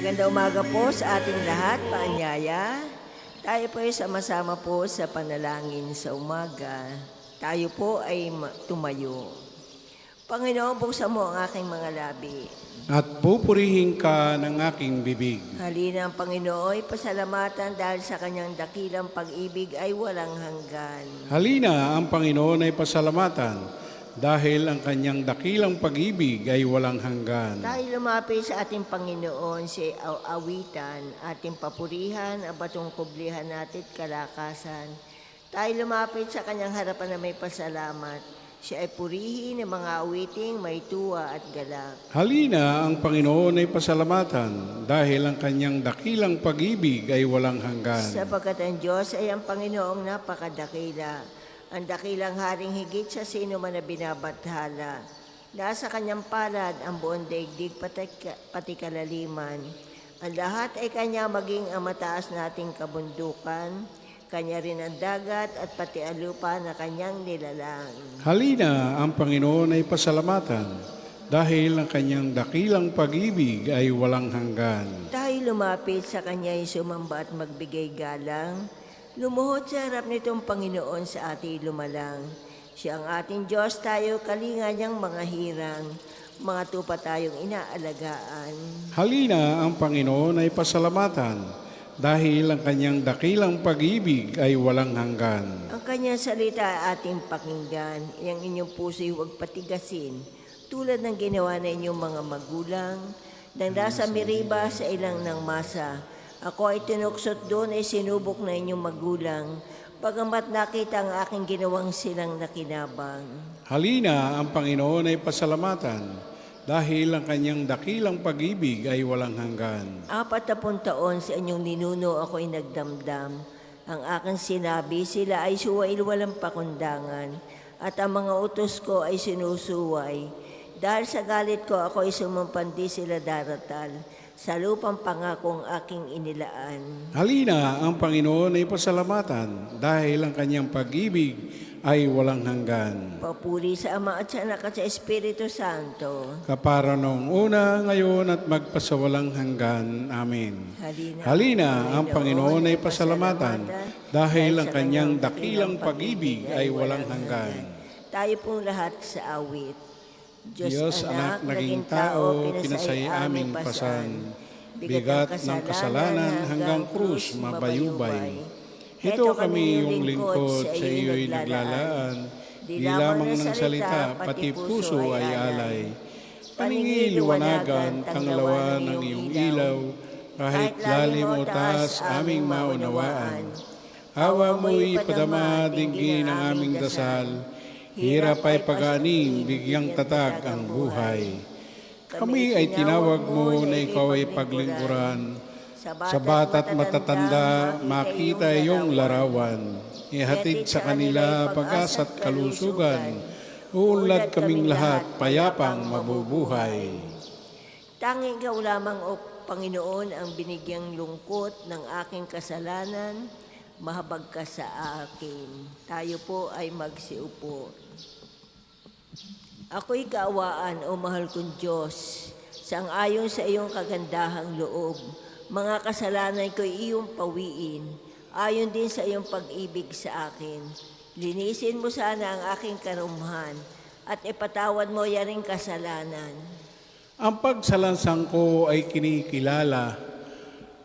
Magandang umaga po sa ating lahat, paanyaya. Tayo po ay sama-sama po sa panalangin sa umaga. Tayo po ay tumayo. Panginoon, buksan mo ang aking mga labi. At pupurihin ka ng aking bibig. Halina ang Panginoon, pasalamatan dahil sa kanyang dakilang pag-ibig ay walang hanggan. Halina ang Panginoon ay pasalamatan dahil ang kanyang dakilang pag-ibig ay walang hanggan. Tayo lumapit sa ating Panginoon sa awitan, ating papurihan, ang batong kublihan natin at kalakasan. Tayo lumapit sa kanyang harapan na may pasalamat. Siya ay purihin ng mga awiting may tuwa at galak. Halina ang Panginoon ay pasalamatan dahil ang kanyang dakilang pag-ibig ay walang hanggan. Sapagkat ang Diyos ay ang Panginoong napakadakila. Ang dakilang haring higit sa sino man na binabathala. Nasa kanyang palad ang buong daigdig pati kalaliman. Ang lahat ay kanya maging ang mataas nating kabundukan. Kanya rin ang dagat at pati ang lupa na kanyang nilalang. Halina ang Panginoon ay pasalamatan dahil ang kanyang dakilang pag-ibig ay walang hanggan. Tayo lumapit sa kanya ay sumamba at magbigay galang. Lumuhod sa harap nitong Panginoon sa ating lumalang. Siya ang ating Diyos, tayo kalinga niyang mga hirang. Mga tupa tayong inaalagaan. Halina ang Panginoon ay pasalamatan dahil ang kanyang dakilang pag-ibig ay walang hanggan. Ang kanyang salita ating pakinggan. Yang inyong puso'y huwag patigasin. Tulad ng ginawa na inyong mga magulang. Nang nasa Meriba sa ilang ng masa. Ako ay tinuksot doon ay sinubok na inyong magulang, bagamat nakita ang aking ginawang silang nakinabang. Halina ang Panginoon ay pasalamatan dahil ang kanyang dakilang pag-ibig ay walang hanggan. 40 taon sa inyong ninuno ako'y nagdamdam. Ang aking sinabi, sila ay suwail walang pakundangan, at ang mga utos ko ay sinusuway. Dahil sa galit ko ako'y sumumpandi sila daratal. Sa lupang pangakong aking inilaan. Halina ang Panginoon ay pasalamatan dahil ang kanyang pag-ibig ay walang hanggan. Papuri sa Ama at sa Anak at sa Espiritu Santo. Kapara noong una, ngayon at magpasawalang hanggan. Amen. Halina ang Panginoon ay pasalamatan dahil ang kanyang dakilang pag-ibig ay walang hanggan. Tayo pong lahat sa awit. Diyos anak, naging tao, pinasay aming pasan. Bigat ng kasalanan hanggang krus mabayubay. Ito kami iyong lingkod, sa iyo'y naglalaan. Di lamang ng salita, pati puso ay alay. Paningin, liwanagan, tanglawan ng iyong ilaw. Kahit lalim o taas, aming maunawaan. Awa mo'y ipadama, dinggin ang aming dasal. Hirap ay pag-aning, bigyang tatag ang buhay. Kami ay tinawag mo na ikaw ay paglingkuran. Sa bata't matatanda, makita iyong larawan. Ihatid sa kanila pag-asa't kalusugan. Uunlad kaming lahat, payapang mabubuhay. Tanging ikaw lamang, O Panginoon, ang binigyang lungkot ng aking kasalanan. Mahabag ka sa akin. Tayo po ay magsiupo. Ako'y kaawaan, O mahal kong Diyos, sang-ayon sa iyong kagandahang loob. Mga kasalanan ko'y iyong pawiin, ayon din sa iyong pag-ibig sa akin. Linisin mo sana ang aking karumhan, at ipatawad mo yaring kasalanan. Ang pagsalansang ko ay kinikilala,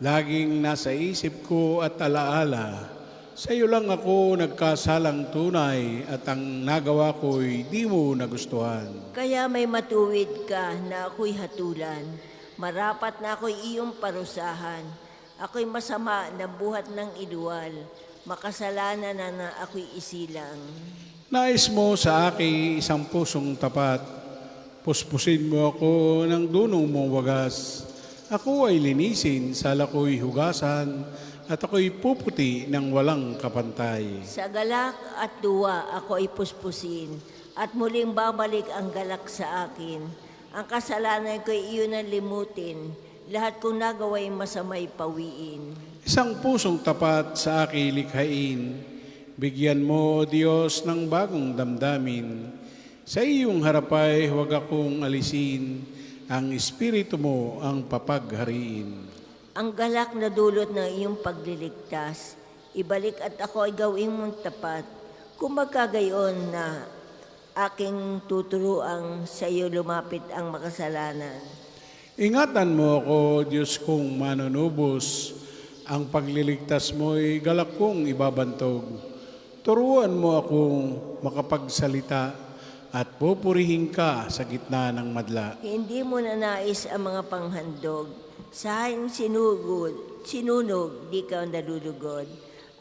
laging nasa isip ko at alaala. Sa iyo lang ako nagkasalang tunay at ang nagawa ko'y di mo nagustuhan. Kaya may matuwid ka na ako'y hatulan, marapat na ako'y iyong parusahan. Ako'y masama na buhat ng iluwal, makasalanan na ako'y isilang. Nais mo sa akin isang pusong tapat, puspusin mo ako ng dunong mong wagas. Ako ay linisin, sala ko'y hugasan, at ako'y puputi ng walang kapantay. Sa galak at duwa ako ay puspusin, at muling babalik ang galak sa akin. Ang kasalanan ko'y iyon ang limutin, lahat kong nagawa'y masamay pawiin. Isang pusong tapat sa akin likhain, bigyan mo, O Diyos, ng bagong damdamin. Sa iyong harapay huwag akong alisin, ang Espiritu mo ang papaghariin. Ang galak na dulot ng iyong pagliligtas, ibalik at ako ay gawing mong tapat. Kung magkagayon na aking tuturuang sa iyo lumapit ang makasalanan. Ingatan mo ako, Diyos kong manunubos, ang pagliligtas mo'y galak kong ibabantog. Turuan mo akong makapagsalita at pupurihin ka sa gitna ng madla. Hindi mo nanais ang mga panghandog. Sa aking sinunog, di ka nalulugod.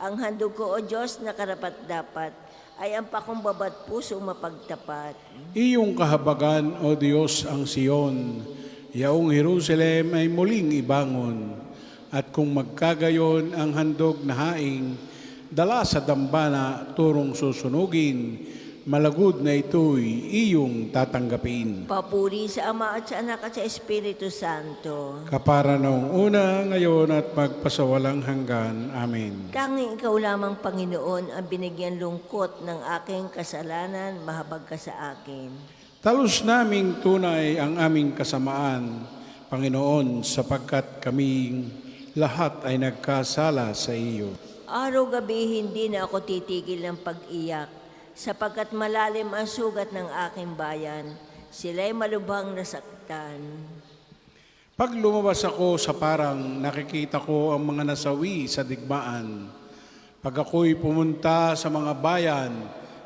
Ang handog ko, O Diyos, na karapat-dapat, ay ang pakumbabat puso mapagtapat. Iyong kahabagan, O Diyos, ang Siyon. Yaong Jerusalem ay muling ibangon. At kung magkagayon ang handog na haing, dala sa dambana turong susunugin, malagod na ito'y iyong tatanggapin. Papuri sa Ama at sa Anak at sa Espiritu Santo. Kapara noong una, ngayon at magpasawalang hanggan. Amen. Tanging ikaw lamang, Panginoon, ang binigyan lungkot ng aking kasalanan, mahabag ka sa akin. Talos naming tunay ang aming kasamaan, Panginoon, sapagkat kaming lahat ay nagkasala sa iyo. Araw-gabi hindi na ako titigil ng pag-iyak, sapagkat malalim ang sugat ng aking bayan, sila'y malubhang nasaktan. Pag lumabas ako sa parang, nakikita ko ang mga nasawi sa digmaan. Pag ako'y pumunta sa mga bayan,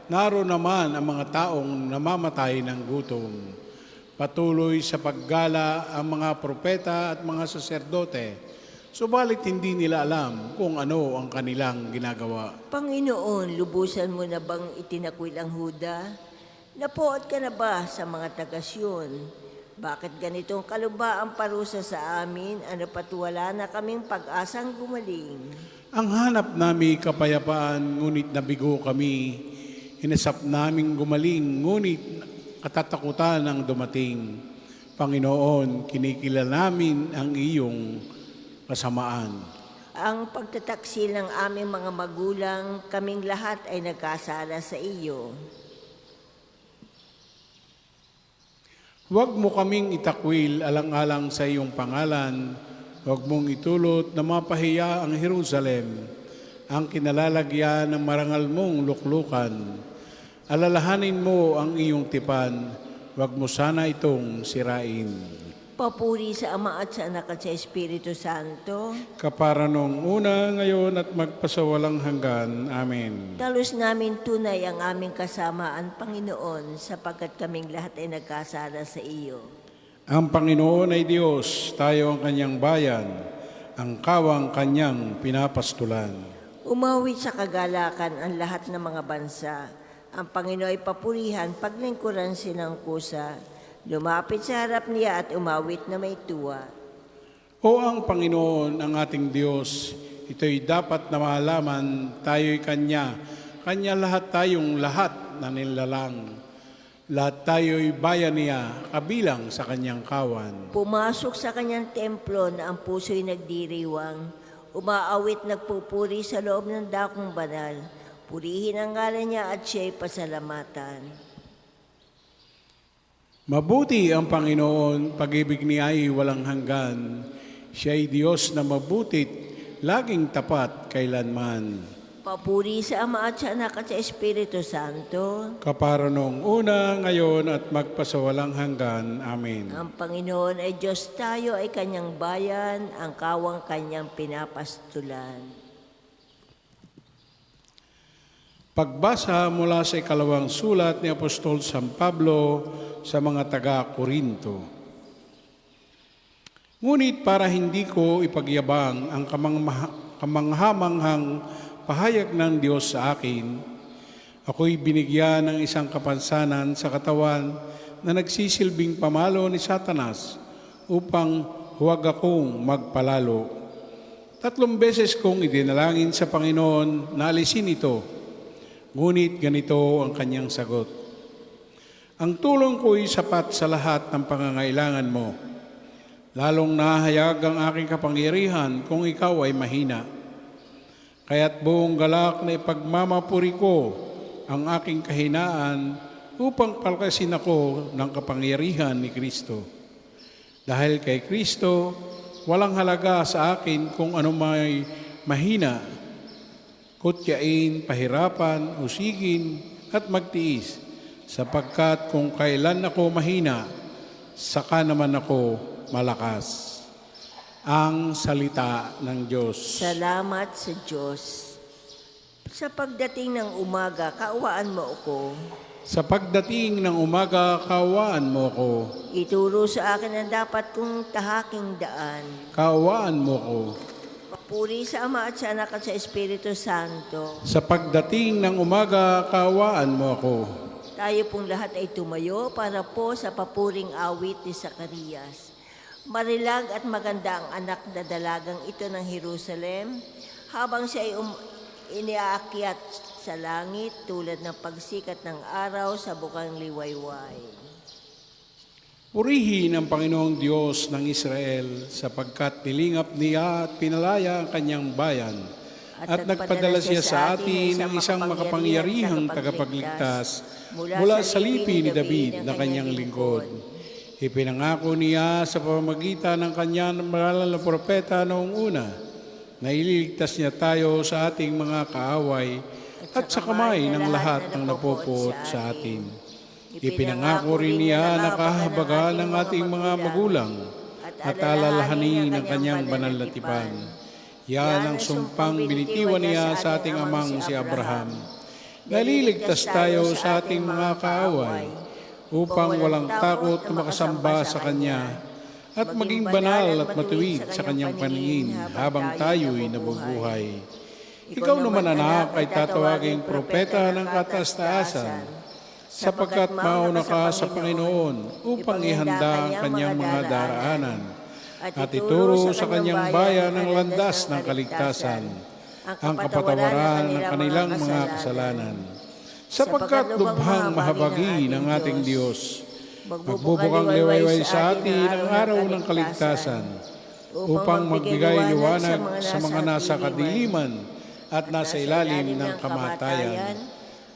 naroon naman ang mga taong namamatay ng gutom. Patuloy sa paggala ang mga propeta at mga saserdote, subalit hindi nila alam kung ano ang kanilang ginagawa. Panginoon, lubusan mo na bang itinakwil ang Huda? Napuot ka na ba sa mga tagasyon? Bakit ganitong kaluba ang parusa sa amin? Ano pat wala na kaming pag-asang gumaling? Ang hanap nami kapayapaan, ngunit nabigo kami. Inasap naming gumaling, ngunit katatakutan ang dumating. Panginoon, kinikilala namin ang iyong kasamaan. Ang pagtataksil ng aming mga magulang, kaming lahat ay nagkasala sa iyo. Huwag mo kaming itakwil alang-alang sa iyong pangalan. Huwag mong itulot na mapahiya ang Jerusalem, ang kinalalagyan ng marangal mong luklukan. Alalahanin mo ang iyong tipan, huwag mo sana itong sirain. Papuri sa Ama at sa Anak at sa Espiritu Santo. Kapara noong una, ngayon at magpasawalang hanggan. Amen. Talos namin tunay ang aming kasamaan, Panginoon, sapagkat kaming lahat ay nagkasala sa iyo. Ang Panginoon ay Diyos, tayo ang kanyang bayan, ang kawang kanyang pinapastulan. Umawit sa kagalakan ang lahat ng mga bansa. Ang Panginoon ay papurihan, paglingkuran silang kusa. Lumapit sa harap niya at umawit na may tuwa. O ang Panginoon, ang ating Diyos, ito'y dapat na malaman, tayo'y Kanya. Kanya lahat tayong lahat na nilalang. Lahat tayo'y bayan niya, kabilang sa Kanyang kawan. Pumasok sa kanyang templo na ang puso'y nagdiriwang. Umaawit nagpupuri sa loob ng dakong banal. Purihin ang ngalan niya at siya'y pasalamatan. Mabuti ang Panginoon, pag-ibig niya ay walang hanggan. Siya'y Diyos na mabutit, laging tapat kailanman. Papuri sa Ama at sa Anak at sa Espiritu Santo. Kapara noong una, ngayon at magpasawalang hanggan. Amen. Ang Panginoon ay Diyos, tayo ay kanyang bayan, ang kawang kanyang pinapastulan. Pagbasa mula sa ikalawang sulat ni Apostol San Pablo sa mga taga-Korinto. Ngunit para hindi ko ipagyabang ang kamanghamanghang pahayag ng Diyos sa akin, ako'y binigyan ng isang kapansanan sa katawan na nagsisilbing pamalo ni Satanas upang huwag akong magpalalo. 3 beses kong idinalangin sa Panginoon na alisin ito, ngunit ganito ang kanyang sagot. Ang tulong ko'y sapat sa lahat ng pangangailangan mo. Lalong nahayag ang aking kapangyarihan kung ikaw ay mahina. Kaya't buong galak na ipagmamapuri ko ang aking kahinaan upang palakasin ako ng kapangyarihan ni Kristo. Dahil kay Kristo, walang halaga sa akin kung ano may mahina, kutyain, pahirapan, usigin, at magtiis, sapagkat kung kailan ako mahina, saka naman ako malakas. Ang salita ng Diyos. Salamat sa Diyos. Sa pagdating ng umaga, kaawaan mo ako. Sa pagdating ng umaga, kaawaan mo ko. Ituro sa akin ang dapat kong tahaking daan. Kaawaan mo ko. Papuri sa Ama at sa Anak at sa Espiritu Santo. Sa pagdating ng umaga, kaawaan mo ko. Tayo pong lahat ay tumayo para po sa papuring awit ni Zacarias. Marilag at maganda ang anak na dalagang ito ng Jerusalem habang siya ay iniaakyat sa langit tulad ng pagsikat ng araw sa bukang liwayway. Purihin ang Panginoong Diyos ng Israel sapagkat nilingap niya at pinalaya ang kanyang bayan at nagpadala siya sa atin ng isang makapangyarihang tagapagligtas mula sa lipi ni David na kanyang lingkod. Ipinangako niya sa pamamagitan ng kanyang maral na propeta noong una na ililigtas niya tayo sa ating mga kaaway at sa kamay ng lahat ng napopuot sa atin. Ipinangako rin niya na kahabagan ng ating mga magulang at alalahanin ng kanyang banal na tipan. Yan ang sumpang binitiwan niya sa ating amang si Abraham. Naliligtas tayo sa ating mga kaaway upang walang takot na makasamba sa Kanya at maging banal at matuwid sa Kanyang paningin habang tayo'y nabubuhay. Ikaw naman, anak, ay tatawaging propeta ng kataas-taasan, sapagkat mauna ka sa Panginoon upang ihanda ang Kanyang mga daraanan at ituro sa Kanyang bayan ang landas ng kaligtasan, ang kapatawaran ng kanilang mga kasalanan. Sapagkat lubhang mahabagi ng ating Diyos, magbubukang liwayway sa atin ang araw ng kaligtasan, upang magbigay liwanag sa mga nasa kadiliman at nasa ilalim ng kamatayan,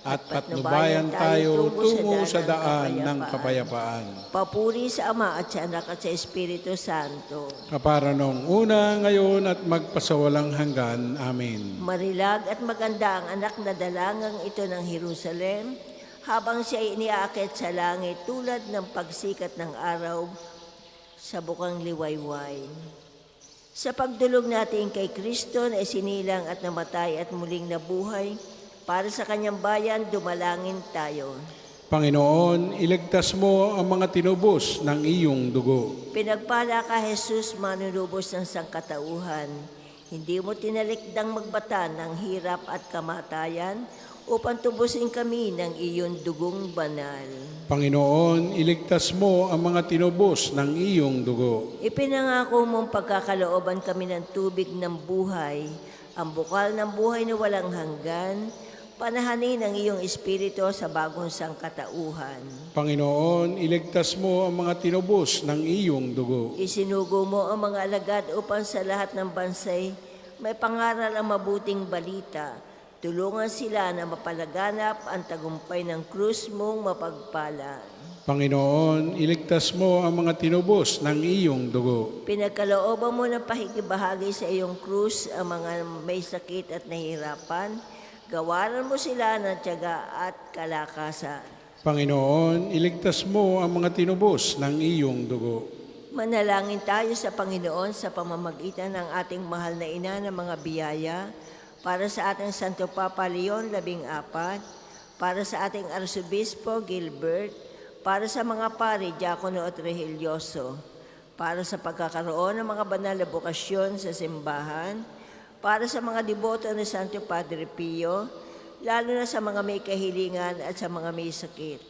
at patnubayan tayo tungo sa daan ng kapayapaan. Papuri sa Ama at sa Anak at sa Espiritu Santo. Kapara noong una, ngayon at magpasawalang hanggan. Amen. Marilag at maganda ang anak na dalangang ito ng Jerusalem habang siya ay iniaakyat sa langit tulad ng pagsikat ng araw sa bukang liwayway. Sa pagdulog natin kay Kristo na isinilang at namatay at muling nabuhay, para sa kanyang bayan, dumalangin tayo. Panginoon, iligtas mo ang mga tinubos ng iyong dugo. Pinagpala ka, Jesus, manunubos ng sangkatauhan. Hindi mo tinalikdang magbatan ng hirap at kamatayan upang tubusin kami ng iyong dugong banal. Panginoon, iligtas mo ang mga tinubos ng iyong dugo. Ipinangako mong pagkakalooban kami ng tubig ng buhay, ang bukal ng buhay na walang hanggan, panahanin ang iyong espiritu sa bagong sangkatauhan. Panginoon, iligtas mo ang mga tinubos ng iyong dugo. Isinugo mo ang mga alagad upang sa lahat ng bansay may pangaral ang mabuting balita. Tulungan sila na mapalaganap ang tagumpay ng krus mong mapagpala. Panginoon, iligtas mo ang mga tinubos ng iyong dugo. Pinagkalooban mo ng pakikibahagi sa iyong krus ang mga may sakit at nahihirapan. Gawaran mo sila ng tiyaga at kalakasan. Panginoon, iligtas mo ang mga tinubos ng iyong dugo. Manalangin tayo sa Panginoon sa pamamagitan ng ating mahal na ina ng mga biyaya, para sa ating Santo Papa Leon 14, para sa ating Arsobispo Gilbert, para sa mga pari, diakono at religyoso, para sa pagkakaroon ng mga banal na bukasyon sa simbahan, para sa mga deboto ni Santo Padre Pio, lalo na sa mga may kahilingan at sa mga may sakit,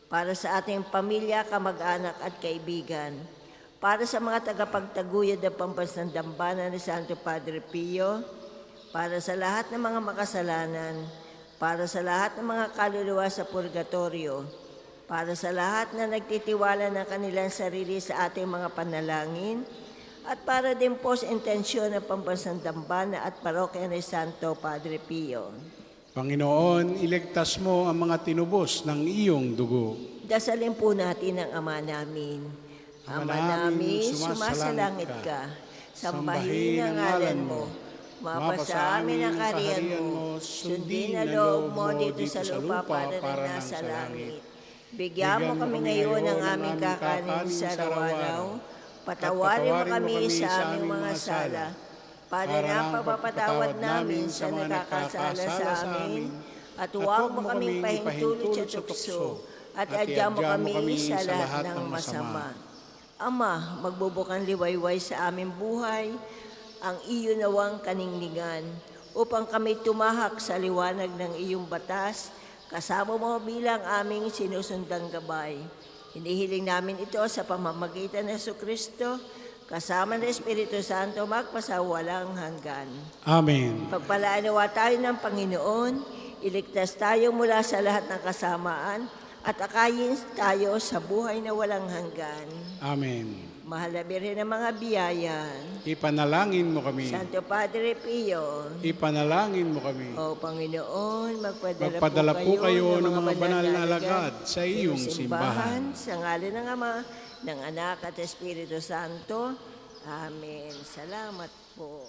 para sa ating pamilya, kamag-anak at kaibigan, para sa mga tagapagtaguyod ng pampansang dambana ni Santo Padre Pio, para sa lahat ng mga makasalanan, para sa lahat ng mga kaluluwa sa purgatorio, para sa lahat na nagtitiwala ng kanilang sarili sa ating mga panalangin, at para din po sa intensyon ng pampansang dambana at parokya ni Santo Padre Pio. Panginoon, iligtas mo ang mga tinubos ng iyong dugo. Dasalin po natin ang Ama namin. Ama namin, sumasalangit ka. Sambahin ang ngalan mo. Mapasa amin ang kaharian mo. Sundin ang loob mo dito sa lupa para nasa langit. Bigyan mo kami ngayon ng aming kakanin sa araw-araw. Patawarin mo kami sa aming mga sala. Para na pagpapatawad namin sa nakakasala sa amin. At huwag mo kaming pahintulot sa tukso. At adya mo kami sa lahat ng masama. Ama, magbubukang liwayway sa aming buhay, ang iyo nawang kaningningan, upang kami tumahak sa liwanag ng iyong batas, kasama mo bilang aming sinusundang gabay. Hinihiling namin ito sa pamamagitan ng Jesucristo, kasama ng Espiritu Santo, magpasawalang hanggan. Amen. Pagpalaan nawa tayo ng Panginoon, iligtas tayo mula sa lahat ng kasamaan, at akayin tayo sa buhay na walang hanggan. Amen. Mahal na Birhen ng mga biyayan, Ipanalangin mo kami. Santo Padre Pio, Ipanalangin mo kami. o Panginoon, Magpadala po kayo ng mga banal na alagad sa iyong simbahan. Sa ngalan ng Ama, ng Anak at Espiritu Santo. Amen. Salamat po.